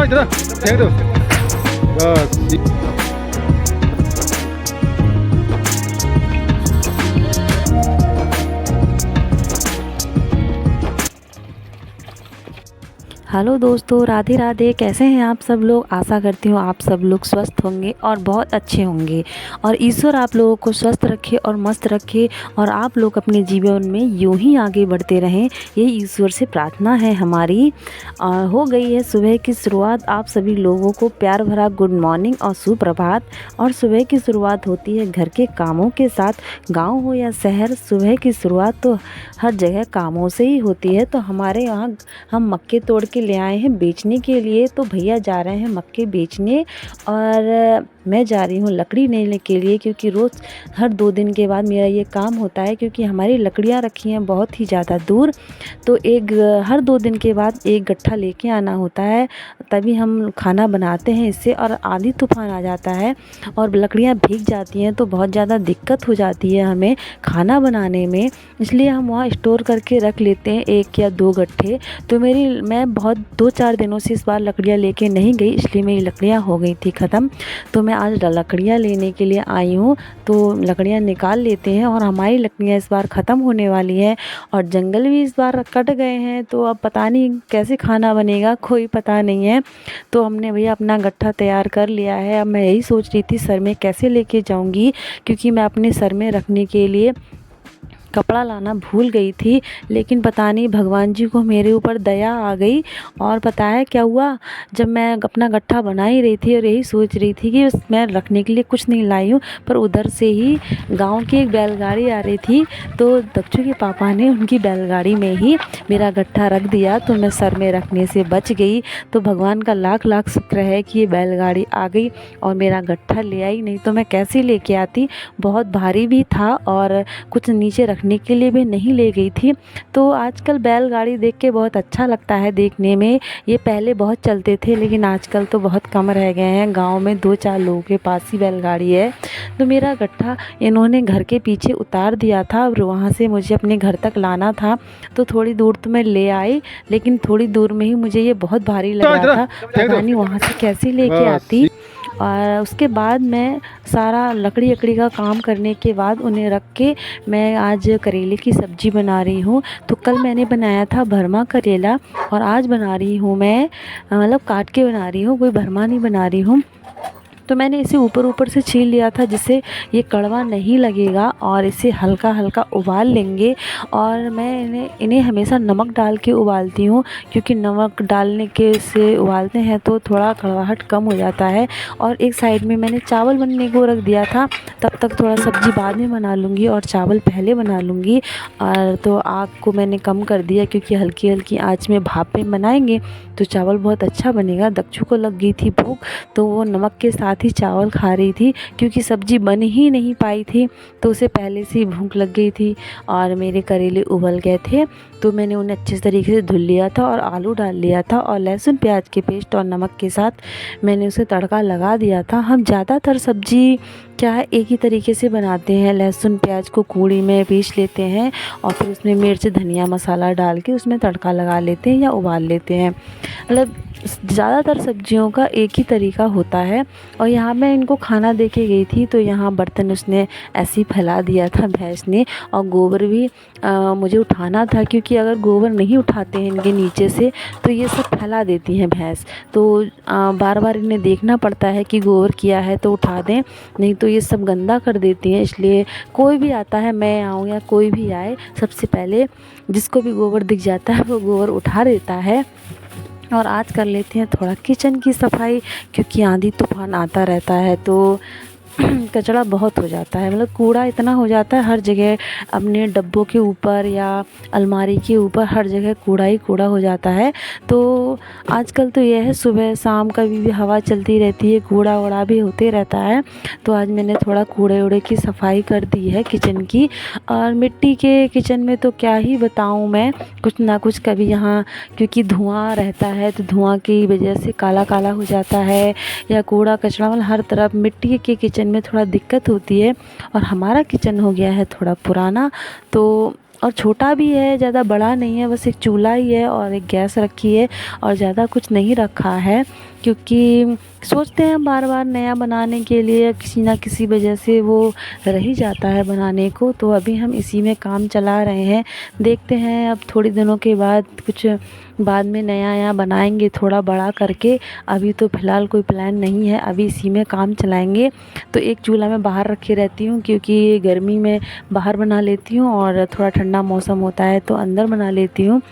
이들아, 탱도. 야, hello दोस्तों, राधे राधे। कैसे हैं आप सब लोग? आशा करती हूँ आप सब लोग स्वस्थ होंगे और बहुत अच्छे होंगे, और ईश्वर आप लोगों को स्वस्थ रखे और मस्त रखे, और आप लोग अपने जीवन में यूं ही आगे बढ़ते रहें, यही ईश्वर से प्रार्थना है हमारी। हो गई है सुबह की शुरुआत। आप सभी लोगों को प्यार भरा गुड मॉर्निंग और सुप्रभात। और सुबह की शुरुआत होती है घर के कामों के साथ। गाँव हो या शहर, सुबह की शुरुआत तो हर जगह कामों से ही होती है। तो हमारे यहाँ हम मक्के तोड़ के ले आए हैं बेचने के लिए। तो भैया जा रहे हैं मक्के बेचने, और मैं जा रही हूँ लकड़ी लेने के लिए, क्योंकि रोज़ हर 2 दिन के बाद मेरा ये काम होता है, क्योंकि हमारी लकड़ियाँ रखी हैं बहुत ही ज़्यादा दूर। तो हर 2 दिन के बाद एक गट्ठा लेके आना होता है, तभी हम खाना बनाते हैं इससे। और आंधी तूफान आ जाता है और लकड़ियाँ भीग जाती हैं तो बहुत ज़्यादा दिक्कत हो जाती है हमें खाना बनाने में, इसलिए हम वहाँ स्टोर करके रख लेते हैं 1 या 2 गट्ठे। तो मैं बहुत 2-4 दिनों से इस बार लकड़ियाँ लेके नहीं गई, इसलिए मेरी लकड़ियाँ हो गई थी ख़त्म। तो मैं आज लकड़ियाँ लेने के लिए आई हूँ, तो लकड़ियाँ निकाल लेते हैं। और हमारी लकड़ियाँ इस बार ख़त्म होने वाली है, और जंगल भी इस बार कट गए हैं, तो अब पता नहीं कैसे खाना बनेगा, कोई पता नहीं है। तो हमने भैया अपना गट्ठा तैयार कर लिया है। अब मैं यही सोच रही थी सर में कैसे लेके जाऊँगी, क्योंकि मैं अपने सर में रखने के लिए कपड़ा लाना भूल गई थी। लेकिन पता नहीं भगवान जी को मेरे ऊपर दया आ गई, और पता है क्या हुआ, जब मैं अपना गट्ठा बना ही रही थी और यही सोच रही थी कि मैं रखने के लिए कुछ नहीं लाई हूँ, पर उधर से ही गांव की एक बैलगाड़ी आ रही थी। तो दक्षु के पापा ने उनकी बैलगाड़ी में ही मेरा गट्ठा रख दिया, तो मैं सर में रखने से बच गई। तो भगवान का लाख लाख शुक्र है कि ये बैलगाड़ी आ गई और मेरा गट्ठा ले आई, नहीं तो मैं कैसे लेके आती। बहुत भारी भी था और कुछ नीचे रखने के लिए भी नहीं ले गई थी। तो आजकल बैलगाड़ी देख के बहुत अच्छा लगता है देखने में। ये पहले बहुत चलते थे, लेकिन आजकल तो बहुत कम रह गए हैं। गांव में 2-4 लोगों के पास ही बैलगाड़ी है। तो मेरा गट्ठा इन्होंने घर के पीछे उतार दिया था, और वहाँ से मुझे अपने घर तक लाना था। तो थोड़ी दूर तो मैं ले आई, लेकिन थोड़ी दूर में ही मुझे ये बहुत भारी लग रहा था, पता नहीं वहाँ से कैसे लेके आती। और उसके बाद मैं सारा लकड़ी का काम करने के बाद उन्हें रख के मैं आज करेले की सब्ज़ी बना रही हूँ। तो कल मैंने बनाया था भरमा करेला, और आज बना रही हूँ मैं मतलब काट के बना रही हूँ, कोई भरमा नहीं बना रही हूँ। तो मैंने इसे ऊपर से छील लिया था, जिससे ये कड़वा नहीं लगेगा, और इसे हल्का हल्का उबाल लेंगे। और मैं इन्हें हमेशा नमक डाल के उबालती हूँ, क्योंकि नमक डालने के से उबालते हैं तो थोड़ा कड़वाहट कम हो जाता है। और एक साइड में मैंने चावल बनने को रख दिया था, तब तक थोड़ा सब्ज़ी बाद में बना लूँगी और चावल पहले बना लूँगी। और तो आग को मैंने कम कर दिया, क्योंकि हल्की हल्की आँच में भाप में बनाएंगे तो चावल बहुत अच्छा बनेगा। दक्षु को लग गई थी भूख, तो वो नमक के साथ ही चावल खा रही थी, क्योंकि सब्ज़ी बन ही नहीं पाई थी, तो उसे पहले से ही भूख लग गई थी। और मेरे करेले उबल गए थे, तो मैंने उन्हें अच्छे तरीके से धुल लिया था और आलू डाल लिया था, और लहसुन प्याज के पेस्ट और नमक के साथ मैंने उसे तड़का लगा दिया था। हम ज़्यादातर सब्ज़ी क्या है एक ही तरीके से बनाते हैं, लहसुन प्याज को कूड़ी में पीस लेते हैं, और फिर उसमें मिर्च धनिया मसाला डाल के उसमें तड़का लगा लेते हैं या उबाल लेते हैं। मतलब ज़्यादातर सब्जियों का एक ही तरीका होता है। और यहाँ मैं इनको खाना दे के गई थी, तो यहाँ बर्तन उसने ऐसे ही फैला दिया था भैंस ने, और गोबर भी मुझे उठाना था, क्योंकि अगर गोबर नहीं उठाते हैं इनके नीचे से तो ये सब फैला देती हैं भैंस। तो बार बार इन्हें देखना पड़ता है कि गोबर किया है तो उठा दें, नहीं तो ये सब गंदा कर देती हैं। इसलिए कोई भी आता है, मैं आऊँ या कोई भी आए, सबसे पहले जिसको भी गोबर दिख जाता है वो गोबर उठा देता है। और आज कर लेते हैं थोड़ा किचन की सफाई, क्योंकि आंधी तूफान आता रहता है, तो कचरा बहुत हो जाता है, मतलब कूड़ा इतना हो जाता है हर जगह, अपने डब्बों के ऊपर या अलमारी के ऊपर हर जगह कूड़ा ही कूड़ा हो जाता है। तो आजकल तो यह है सुबह शाम कभी भी हवा चलती रहती है, कूड़ा वूड़ा भी होते रहता है। तो आज मैंने थोड़ा कूड़े वूड़े की सफाई कर दी है किचन की। और मिट्टी के किचन में तो क्या ही बताऊँ मैं, कुछ ना कुछ कभी यहाँ, क्योंकि धुआं रहता है तो धुआं की वजह से काला काला हो जाता है, या कूड़ा कचरा मतलब हर तरफ मिट्टी के किचन में थोड़ा दिक्कत होती है। और हमारा किचन हो गया है थोड़ा पुराना, तो और छोटा भी है, ज़्यादा बड़ा नहीं है, बस एक चूल्हा ही है और एक गैस रखी है और ज़्यादा कुछ नहीं रखा है। क्योंकि सोचते हैं बार बार नया बनाने के लिए, किसी ना किसी वजह से वो रह ही जाता है बनाने को। तो अभी हम इसी में काम चला रहे हैं, देखते हैं अब थोड़ी दिनों के बाद कुछ बाद में नया बनाएंगे थोड़ा बड़ा करके। अभी तो फ़िलहाल कोई प्लान नहीं है, अभी इसी में काम चलाएंगे। तो एक चूल्हा मैं बाहर रखे रहती हूँ, क्योंकि गर्मी में बाहर बना लेती हूँ और थोड़ा ठंडा मौसम होता है तो अंदर बना लेती हूँ।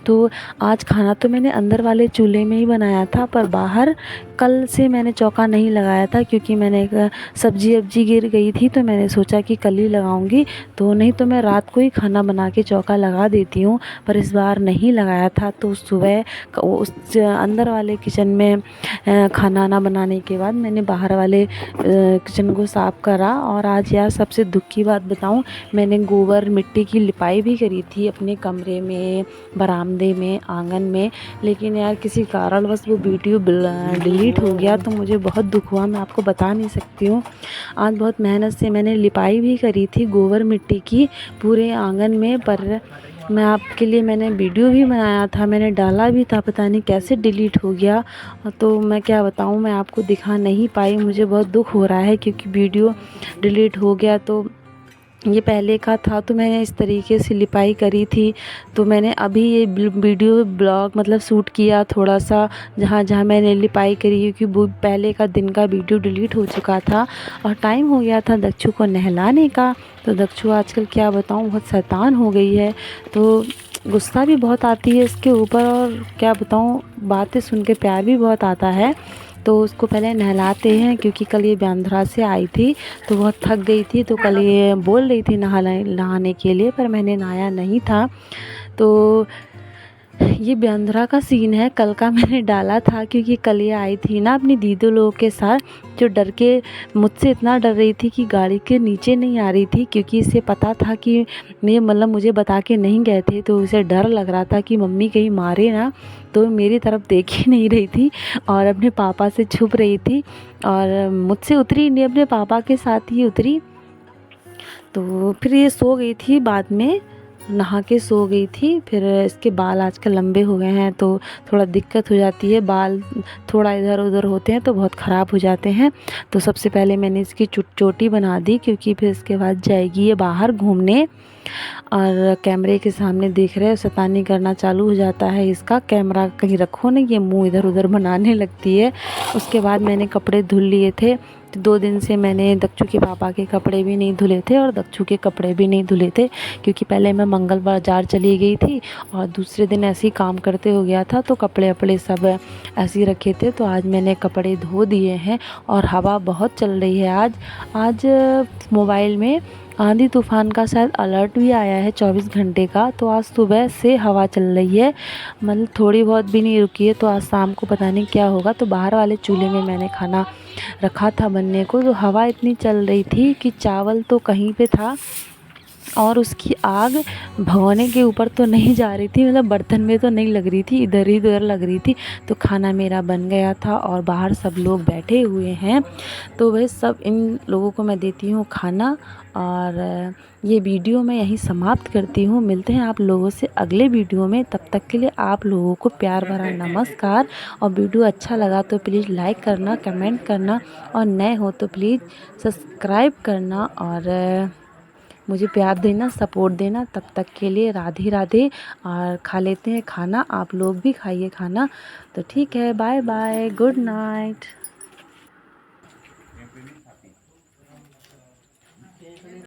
तो आज खाना तो मैंने अंदर वाले चूल्हे में ही बनाया था, पर बाहर कल से मैंने चौका नहीं लगाया था, क्योंकि मैंने एक सब्जी वब्जी गिर गई थी तो मैंने सोचा कि कल ही लगाऊंगी। तो नहीं तो मैं रात को ही खाना बना के चौका लगा देती हूँ, पर इस बार नहीं लगाया था। तो सुबह उस अंदर वाले किचन में खाना ना बनाने के बाद मैंने बाहर वाले किचन को साफ़ करा। और आज यार सबसे दुख की बात बताऊँ, मैंने गोबर मिट्टी की लिपाई भी करी थी अपने कमरे में, बरामदे में, आंगन में, लेकिन यार किसी कारणवश वो वीडियो डिलीट हो गया। तो मुझे बहुत दुख हुआ, मैं आपको बता नहीं सकती हूँ। आज बहुत मेहनत से मैंने लिपाई भी करी थी गोबर मिट्टी की पूरे आंगन में, पर मैं आपके लिए मैंने वीडियो भी बनाया था, मैंने डाला भी था, पता नहीं कैसे डिलीट हो गया। तो मैं क्या बताऊँ, मैं आपको दिखा नहीं पाई, मुझे बहुत दुख हो रहा है क्योंकि वीडियो डिलीट हो गया। तो ये पहले का था तो मैंने इस तरीके से लिपाई करी थी। तो मैंने अभी ये वीडियो ब्लॉग मतलब शूट किया थोड़ा सा, जहाँ जहाँ मैंने लिपाई करी, क्योंकि वो पहले का दिन का वीडियो डिलीट हो चुका था और टाइम हो गया था दक्षु को नहलाने का। तो दक्षु आजकल क्या बताऊँ बहुत शैतान हो गई है, तो गुस्सा भी बहुत आती है इसके ऊपर, और क्या बताऊँ बातें सुन के प्यार भी बहुत आता है। तो उसको पहले नहलाते हैं, क्योंकि कल ये बांद्रा से आई थी तो बहुत थक गई थी, तो कल ये बोल रही थी नहाने के लिए, पर मैंने नहाया नहीं था। तो ये बांद्रा का सीन है, कल का मैंने डाला था, क्योंकि कल ये आई थी ना अपनी दीदी लोगों के साथ, जो डर के मुझसे इतना डर रही थी कि गाड़ी के नीचे नहीं आ रही थी, क्योंकि इसे पता था कि मैं मतलब मुझे बता के नहीं गए थे, तो उसे डर लग रहा था कि मम्मी कहीं मारे ना। तो मेरी तरफ देख ही नहीं रही थी और अपने पापा से छुप रही थी, और मुझसे उतरी नहीं, अपने पापा के साथ ही उतरी। तो फिर ये सो गई थी, बाद में नहा के सो गई थी। फिर इसके बाल आजकल लंबे हो गए हैं तो थोड़ा दिक्कत हो जाती है, बाल थोड़ा इधर उधर होते हैं तो बहुत ख़राब हो जाते हैं। तो सबसे पहले मैंने इसकी चोटी बना दी, क्योंकि फिर इसके बाद जाएगी ये बाहर घूमने, और कैमरे के सामने देख रहे हो शैतानी करना चालू हो जाता है इसका। कैमरा कहीं रखो नहीं, ये मुंह इधर उधर बनाने लगती है। उसके बाद मैंने कपड़े धुल लिए थे, तो 2 दिन से मैंने दक्षु के पापा के कपड़े भी नहीं धुले थे और दक्षु के कपड़े भी नहीं धुले थे, क्योंकि पहले मैं मंगल बाज़ार चली गई थी और दूसरे दिन ऐसे ही काम करते हो गया था, तो कपड़े वपड़े सब ऐसे ही रखे थे। तो आज मैंने कपड़े धो दिए हैं, और हवा बहुत चल रही है आज मोबाइल में आंधी तूफ़ान का शायद अलर्ट भी आया है 24 घंटे का। तो आज सुबह से हवा चल रही है, मतलब थोड़ी बहुत भी नहीं रुकी है। तो आज शाम को पता नहीं क्या होगा। तो बाहर वाले चूल्हे में मैंने खाना रखा था बनने को, तो हवा इतनी चल रही थी कि चावल तो कहीं पे था और उसकी आग भगोने के ऊपर तो नहीं जा रही थी, मतलब बर्तन में तो नहीं लग रही थी, इधर ही उधर लग रही थी। तो खाना मेरा बन गया था और बाहर सब लोग बैठे हुए हैं। तो वह सब इन लोगों को मैं देती हूँ खाना, और ये वीडियो मैं यहीं समाप्त करती हूँ। मिलते हैं आप लोगों से अगले वीडियो में, तब तक के लिए आप लोगों को प्यार भरा नमस्कार। और वीडियो अच्छा लगा तो प्लीज़ लाइक करना, कमेंट करना, और नए हो तो प्लीज़ सब्सक्राइब करना, और मुझे प्यार देना, सपोर्ट देना। तब तक के लिए राधे राधे। और खा लेते हैं खाना, आप लोग भी खाइए खाना। तो ठीक है, बाय बाय, गुड नाइट।